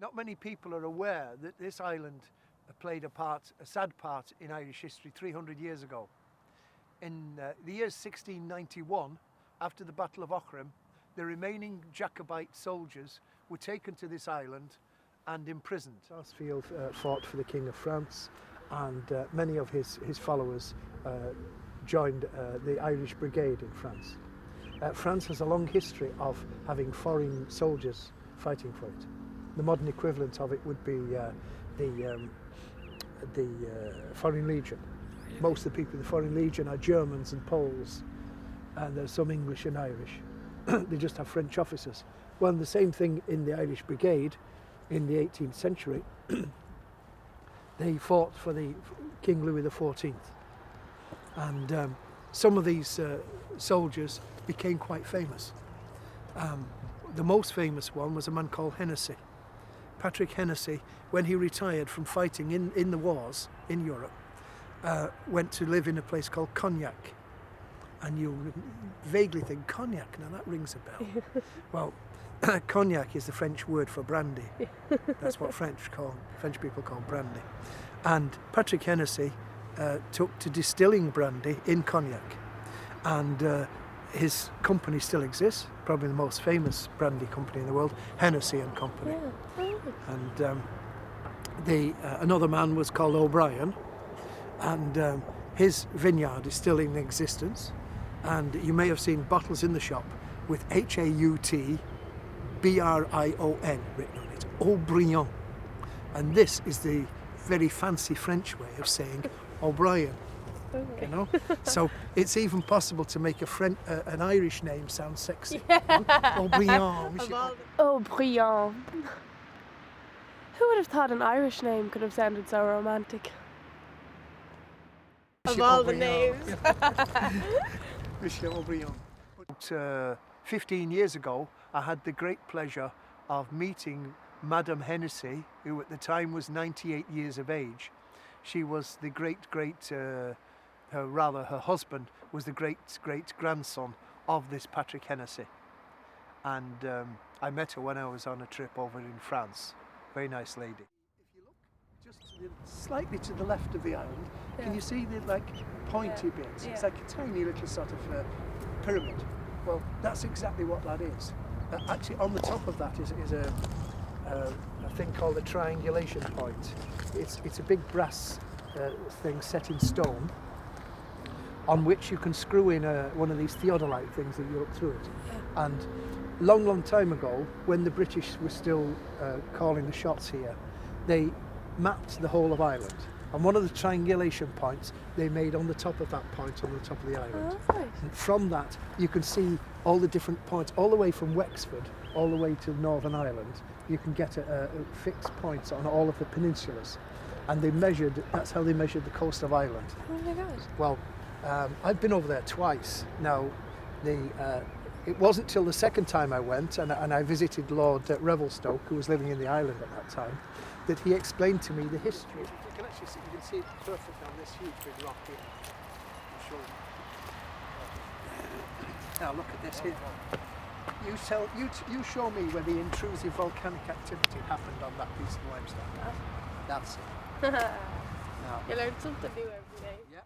Not many people are aware that this island played a sad part in Irish history 300 years ago. In the year 1691, after the Battle of Aughrim, the remaining Jacobite soldiers were taken to this island and imprisoned. Sarsfield fought for the King of France, and many of his followers joined the Irish Brigade in France. France has a long history of having foreign soldiers fighting for it. The modern equivalent of it would be the Foreign Legion. Most of the people in the Foreign Legion are Germans and Poles, and there's some English and Irish. They just have French officers. Well, the same thing in the Irish Brigade in the 18th century. They fought for the King Louis XIV, and some of these soldiers became quite famous. The most famous one was a man called Hennessy. Patrick Hennessy, when he retired from fighting in the wars in Europe, went to live in a place called Cognac. And you vaguely think, Cognac, now that rings a bell. Well, Cognac is the French word for brandy. That's what French people call brandy. And Patrick Hennessy took to distilling brandy in Cognac. And his company still exists, probably the most famous brandy company in the world, Hennessy and Company. Yeah. And another man was called O'Brien, and his vineyard is still in existence. And you may have seen bottles in the shop with Hautbrion written on it, O'Brien. And this is the very fancy French way of saying O'Brien. Okay. You know, so it's even possible to make an Irish name sound sexy. Yeah. O'Brien. O'Brien. Who would have thought an Irish name could have sounded so romantic? Of all the names. Monsieur O'Brien. About 15 years ago, I had the great pleasure of meeting Madame Hennessy, who at the time was 98 years of age. She was the her husband was the great-grandson of this Patrick Hennessy. And I met her when I was on a trip over in France. Very nice lady. If you look just slightly to the left of the island, yeah. Can you see the pointy bits? Yeah. It's like a tiny little sort of pyramid. Well, that's exactly what that is. Actually, on the top of that is a thing called a triangulation point. It's a big brass thing set in stone, on which you can screw in one of these theodolite things that you look through it. Yeah. And long time ago, when the British were still calling the shots here, they mapped the whole of Ireland. And one of the triangulation points they made on the top of that point on the top of the island. Oh, nice. And from that, you can see all the different points, all the way from Wexford, all the way to Northern Ireland. You can get a fixed points on all of the peninsulas. And that's how they measured the coast of Ireland. Oh my God. Well, I've been over there twice. Now, it wasn't till the second time I went, and I visited Lord Revelstoke, who was living in the island at that time, that he explained to me the history. You can actually see, you can see it perfectly on this huge big rock here. I'll show you. Now look at this here. You show me where the intrusive volcanic activity happened on that piece of limestone. That's it. You learn something new every day. Yeah.